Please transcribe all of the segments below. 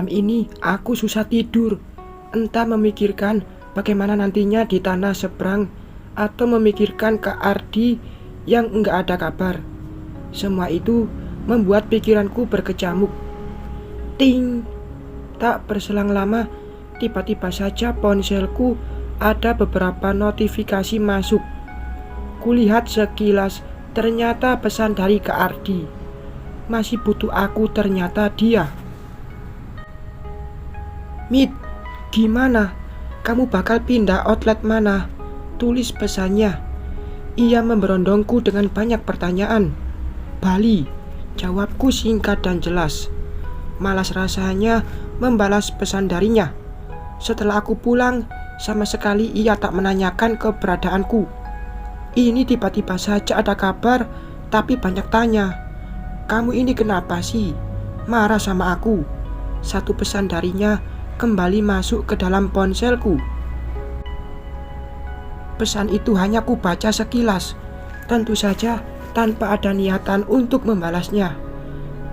Malam ini aku susah tidur, entah memikirkan bagaimana nantinya di tanah seberang atau memikirkan Kak Ardi yang enggak ada kabar. Semua itu membuat pikiranku berkecamuk. Ting! Tak berselang lama, tiba-tiba saja ponselku ada beberapa notifikasi masuk. Kulihat sekilas, ternyata pesan dari Kak Ardi. Masih butuh aku ternyata dia. Mit, gimana? Kamu bakal pindah outlet mana? Tulis pesannya. Ia memberondongku dengan banyak pertanyaan. Bali, jawabku singkat dan jelas. Malas rasanya membalas pesan darinya. Setelah aku pulang, sama sekali ia tak menanyakan keberadaanku. Ini tiba-tiba saja ada kabar, tapi banyak tanya. Kamu ini kenapa sih? Marah sama aku. Satu pesan darinya kembali masuk ke dalam ponselku. Pesan itu hanya ku baca sekilas, tentu saja tanpa ada niatan untuk membalasnya.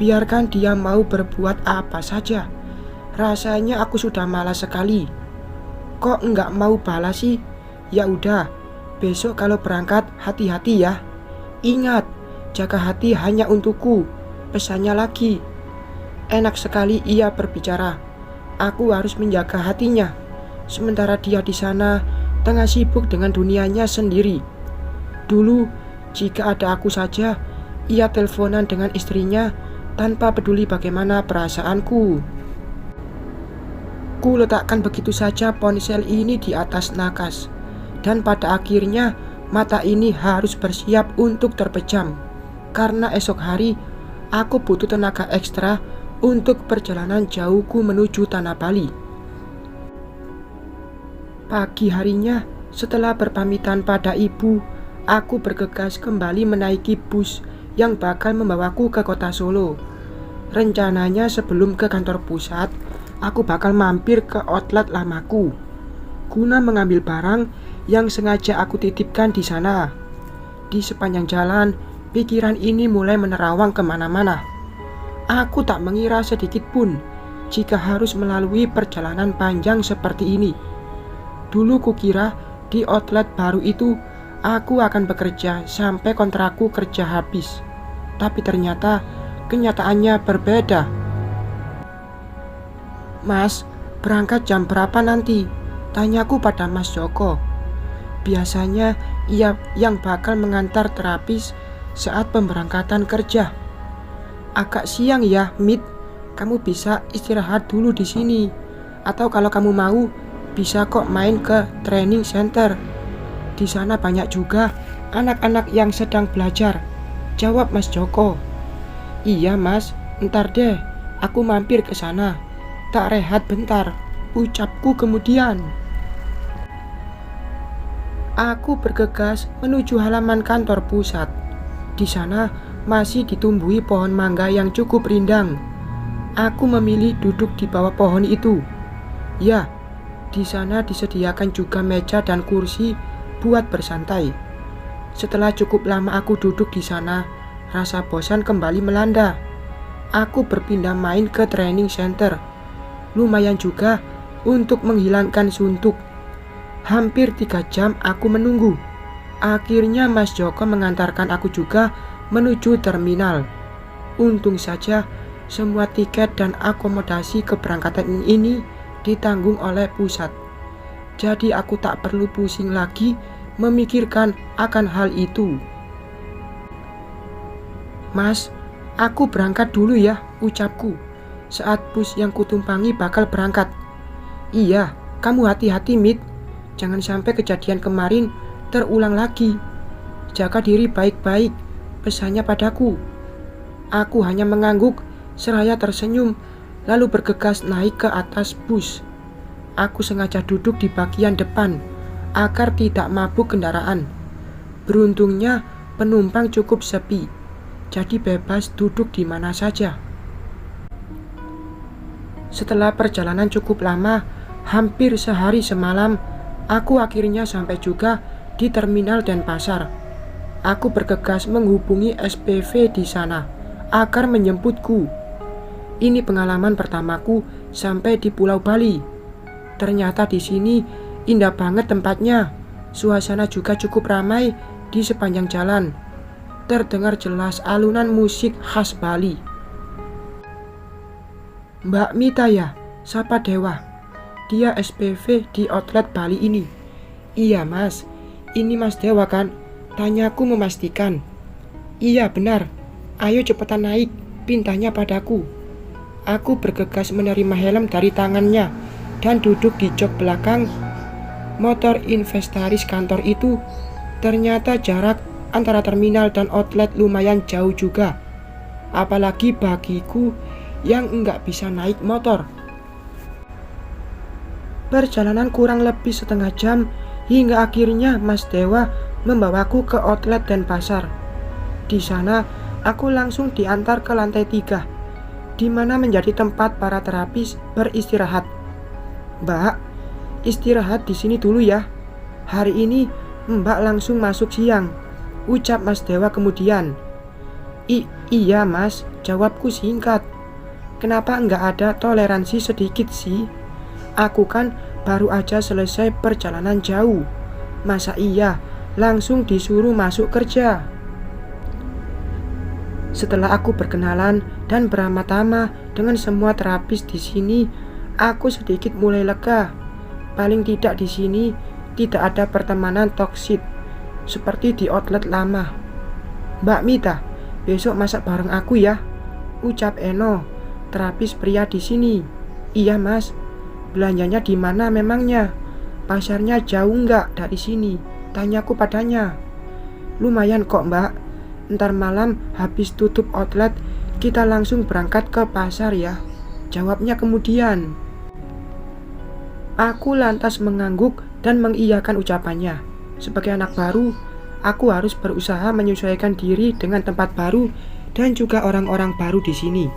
Biarkan dia mau berbuat apa saja. Rasanya aku sudah malas sekali. Kok enggak mau balas sih? Ya udah, besok kalau berangkat hati-hati ya. Ingat, jaga hati hanya untukku. Pesannya lagi. Enak sekali ia berbicara. Aku harus menjaga hatinya, sementara dia di sana tengah sibuk dengan dunianya sendiri. Dulu, jika ada aku saja, ia teleponan dengan istrinya tanpa peduli bagaimana perasaanku. Ku letakkan begitu saja ponsel ini di atas nakas, dan pada akhirnya mata ini harus bersiap untuk terpejam, karena esok hari aku butuh tenaga ekstra untuk perjalanan jauhku menuju tanah Bali. Pagi harinya, setelah berpamitan pada ibu, aku bergegas kembali menaiki bus yang bakal membawaku ke kota Solo. Rencananya sebelum ke kantor pusat, aku bakal mampir ke outlet lamaku, guna mengambil barang yang sengaja aku titipkan di sana. Di sepanjang jalan, pikiran ini mulai menerawang kemana-mana. Aku tak mengira sedikit pun jika harus melalui perjalanan panjang seperti ini. Dulu kukira di outlet baru itu aku akan bekerja sampai kontrakku kerja habis. Tapi ternyata kenyataannya berbeda. Mas, berangkat jam berapa nanti? Tanyaku pada Mas Joko. Biasanya ia yang bakal mengantar terapis saat pemberangkatan kerja. Agak siang ya, Mit. Kamu bisa istirahat dulu di sini. Atau kalau kamu mau, bisa kok main ke training center. Di sana banyak juga anak-anak yang sedang belajar. Jawab Mas Joko. Iya Mas, ntar deh, aku mampir ke sana. Tak rehat bentar, ucapku kemudian. Aku bergegas menuju halaman kantor pusat. Di sana masih ditumbuhi pohon mangga yang cukup rindang. Aku memilih duduk di bawah pohon itu. Ya, di sana disediakan juga meja dan kursi buat bersantai. Setelah cukup lama aku duduk di sana, rasa bosan kembali melanda. Aku berpindah main ke training center. Lumayan juga untuk menghilangkan suntuk. Hampir 3 jam aku menunggu. Akhirnya Mas Joko mengantarkan aku juga menuju terminal. Untung saja semua tiket dan akomodasi keberangkatan ini ditanggung oleh pusat. Jadi aku tak perlu pusing lagi memikirkan akan hal itu. Mas, aku berangkat dulu ya, ucapku saat bus yang kutumpangi bakal berangkat. Iya, kamu hati-hati Mit. Jangan sampai kejadian kemarin terulang lagi. Jaga diri baik-baik, pesannya padaku. Aku hanya mengangguk seraya tersenyum, lalu bergegas naik ke atas bus. Aku sengaja duduk di bagian depan agar tidak mabuk kendaraan. Beruntungnya penumpang cukup sepi, jadi bebas duduk di mana saja. Setelah perjalanan cukup lama, hampir sehari semalam, aku akhirnya sampai juga di terminal Denpasar. Aku bergegas menghubungi SPV di sana agar menjemputku. Ini pengalaman pertamaku sampai di Pulau Bali. Ternyata di sini indah banget tempatnya. Suasana juga cukup ramai di sepanjang jalan. Terdengar jelas alunan musik khas Bali. Mbak Mita ya? Sapa Dewa. Dia SPV di outlet Bali ini. Iya mas, ini Mas Dewa kan? Tanyaku memastikan. Iya benar, ayo cepetan naik, pintanya padaku. Aku bergegas menerima helm dari tangannya dan duduk di jok belakang motor inventaris kantor itu. Ternyata jarak antara terminal dan outlet lumayan jauh juga, apalagi bagiku yang enggak bisa naik motor. Perjalanan kurang lebih setengah jam hingga akhirnya Mas Dewa membawaku ke outlet dan pasar. Di sana aku langsung diantar ke lantai 3, di mana menjadi tempat para terapis beristirahat. Mbak, istirahat di sini dulu ya. Hari ini Mbak langsung masuk siang, ucap Mas Dewa kemudian. Iya mas, jawabku singkat. Kenapa enggak ada toleransi sedikit sih? Aku kan baru aja selesai perjalanan jauh. Masa iya langsung disuruh masuk kerja? Setelah aku berkenalan dan beramah-tamah dengan semua terapis di sini, aku sedikit mulai lega. Paling tidak di sini tidak ada pertemanan toksik seperti di outlet lama. Mbak Mita, besok masak bareng aku ya, ucap Eno, terapis pria di sini. Iya mas, belanjanya di mana memangnya? Pasarnya jauh nggak dari sini? Tanyaku padanya. Lumayan kok mbak, ntar malam habis tutup outlet kita langsung berangkat ke pasar ya, jawabnya kemudian. Aku lantas mengangguk dan mengiyakan ucapannya. Sebagai anak baru, aku harus berusaha menyesuaikan diri dengan tempat baru dan juga orang-orang baru di sini.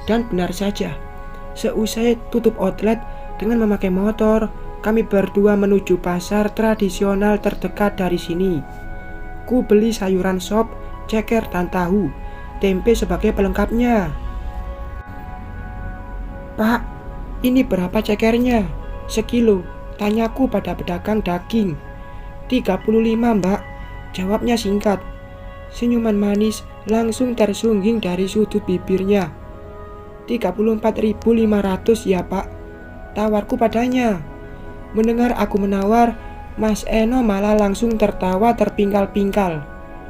Dan benar saja, seusai tutup outlet dengan memakai motor, kami berdua menuju pasar tradisional terdekat dari sini. Ku beli sayuran sop, ceker dan tahu, tempe sebagai pelengkapnya. Pak, ini berapa cekernya? Sekilo, tanyaku pada pedagang daging. 35 mbak, jawabnya singkat. Senyuman manis langsung tersungging dari sudut bibirnya. 34.500 ya pak, tawarku padanya. Mendengar aku menawar, Mas Eno malah langsung tertawa terpingkal-pingkal.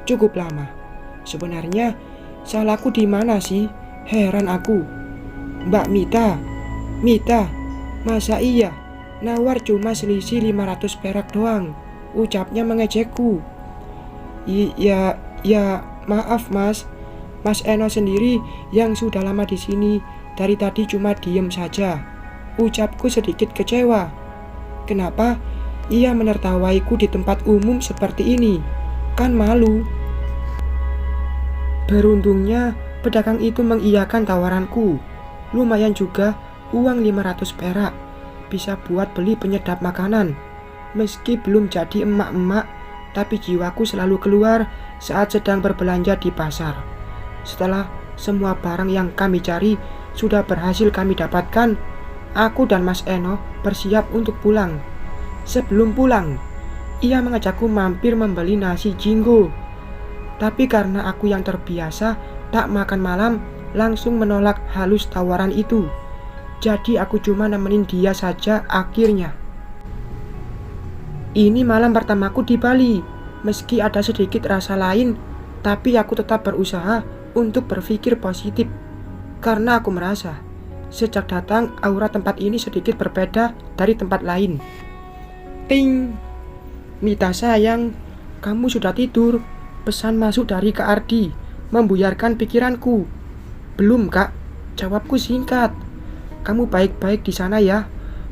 Cukup lama. Sebenarnya salahku di mana sih? Heran aku. Mbak Mita, masa iya? Nawar cuma selisih 500 perak doang, ucapnya mengejekku. Ya, maaf mas. Mas Eno sendiri yang sudah lama di sini, dari tadi cuma diem saja, ucapku sedikit kecewa. Kenapa ia menertawaiku di tempat umum seperti ini? Kan malu. Beruntungnya pedagang itu mengiyakan tawaranku. Lumayan juga uang 500 perak, bisa buat beli penyedap makanan. Meski belum jadi emak-emak, tapi jiwaku selalu keluar saat sedang berbelanja di pasar. Setelah semua barang yang kami cari sudah berhasil kami dapatkan, aku dan Mas Eno bersiap untuk pulang. Sebelum pulang, ia mengajakku mampir membeli nasi jinggo. Tapi karena aku yang terbiasa tak makan malam, langsung menolak halus tawaran itu. Jadi aku cuma nemenin dia saja akhirnya. Ini malam pertamaku di Bali. Meski ada sedikit rasa lain, tapi aku tetap berusaha untuk berpikir positif. Karena aku merasa sejak datang aura tempat ini sedikit berbeda dari tempat lain. Ting. Mita sayang, kamu sudah tidur? Pesan masuk dari Kak Ardi membuyarkan pikiranku. Belum kak, jawabku singkat. Kamu baik-baik di sana ya.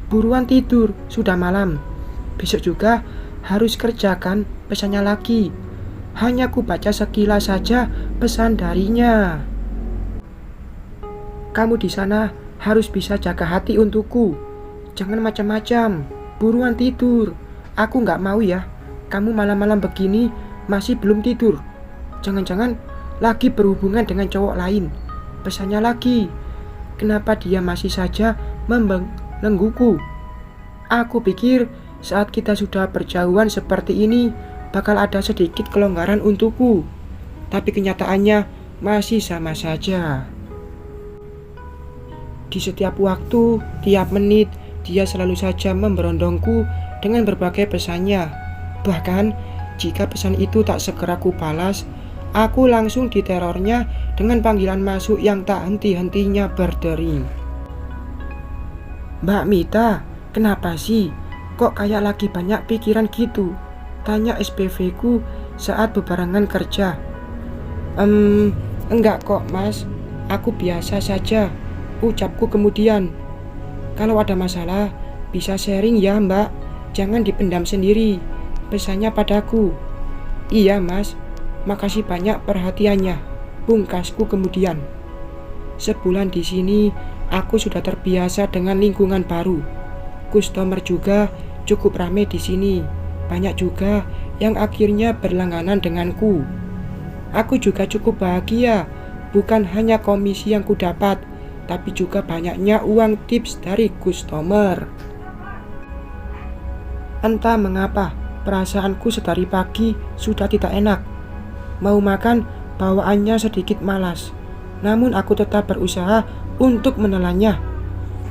Buruan tidur, sudah malam. Besok juga harus kerjakan, pesannya lagi. Hanya ku baca sekilas saja pesan darinya. Kamu di sana harus bisa jaga hati untukku. Jangan macam-macam. Buruan tidur. Aku nggak mau ya kamu malam-malam begini masih belum tidur. Jangan-jangan lagi berhubungan dengan cowok lain. Pesannya lagi. Kenapa dia masih saja membelengguku. Aku pikir saat kita sudah berjauhan seperti ini bakal ada sedikit kelonggaran untukku, tapi kenyataannya masih sama saja. Di setiap waktu, tiap menit, dia selalu saja memberondongku dengan berbagai pesannya. Bahkan, jika pesan itu tak segera ku balas, aku langsung diterornya dengan panggilan masuk yang tak henti-hentinya berdering. "Mbak Mita, kenapa sih? Kok kayak lagi banyak pikiran gitu?" tanya SPV ku saat bebarengan kerja. Enggak kok mas, aku biasa saja," ucapku kemudian. "Kalau ada masalah, bisa sharing ya mbak, jangan dipendam sendiri," pesannya padaku. "Iya mas, makasih banyak perhatiannya," pungkasku kemudian. Sebulan di sini, aku sudah terbiasa dengan lingkungan baru. Customer juga cukup ramai di sini. Banyak juga yang akhirnya berlangganan denganku. Aku juga cukup bahagia, bukan hanya komisi yang ku dapat, tapi juga banyaknya uang tips dari customer. Entah mengapa, perasaanku sedari pagi sudah tidak enak. Mau makan, bawaannya sedikit malas. Namun aku tetap berusaha untuk menelannya.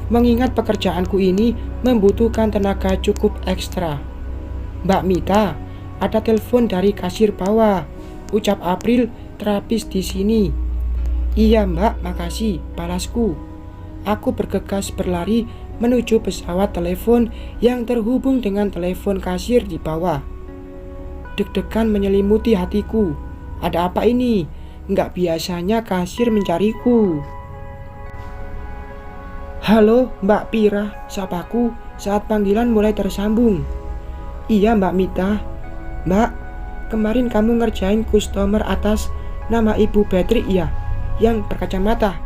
Mengingat pekerjaanku ini membutuhkan tenaga cukup ekstra. "Mbak Mita, ada telepon dari kasir bawah," ucap April, terapis di sini. "Iya mbak, makasih," balasku. Aku bergegas berlari menuju pesawat telepon yang terhubung dengan telepon kasir di bawah. Deg-degan menyelimuti hatiku. Ada apa ini? Nggak biasanya kasir mencariku. "Halo Mbak Pira," sapaku saat panggilan mulai tersambung. "Iya Mbak Mita." "Mbak, kemarin kamu ngerjain customer atas nama Ibu Betri ya, yang berkacamata.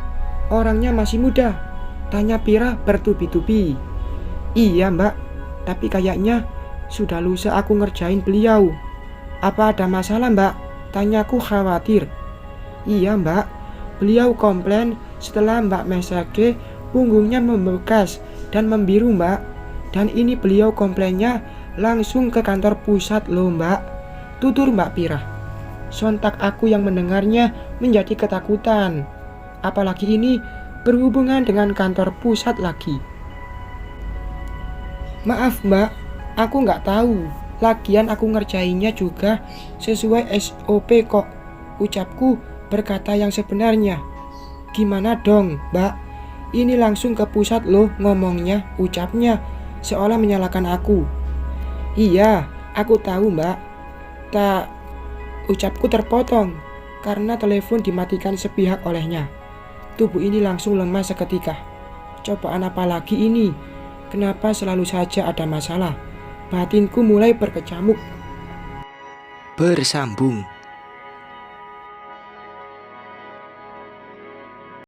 Orangnya masih muda?" tanya Pira bertubi-tubi. "Iya mbak, tapi kayaknya sudah lusa aku ngerjain beliau." "Apa ada masalah mbak?" tanyaku khawatir. "Iya mbak, beliau komplain setelah mbak mesake punggungnya membekas dan membiru mbak. Dan ini beliau komplainnya langsung ke kantor pusat loh mbak," tutur Mbak Pira. Sontak aku yang mendengarnya menjadi ketakutan. Apalagi ini berhubungan dengan kantor pusat lagi. "Maaf mbak, aku nggak tahu. Lagian aku ngerjainnya juga sesuai SOP kok," ucapku berkata yang sebenarnya. "Gimana dong mbak? Ini langsung ke pusat loh ngomongnya," ucapnya seolah menyalahkan aku. "Iya, aku tahu mbak. Ucapku terpotong karena telepon dimatikan sepihak olehnya. Tubuh ini langsung lemas seketika. Cobaan apa lagi ini? Kenapa selalu saja ada masalah? Batinku mulai berkecamuk. Bersambung.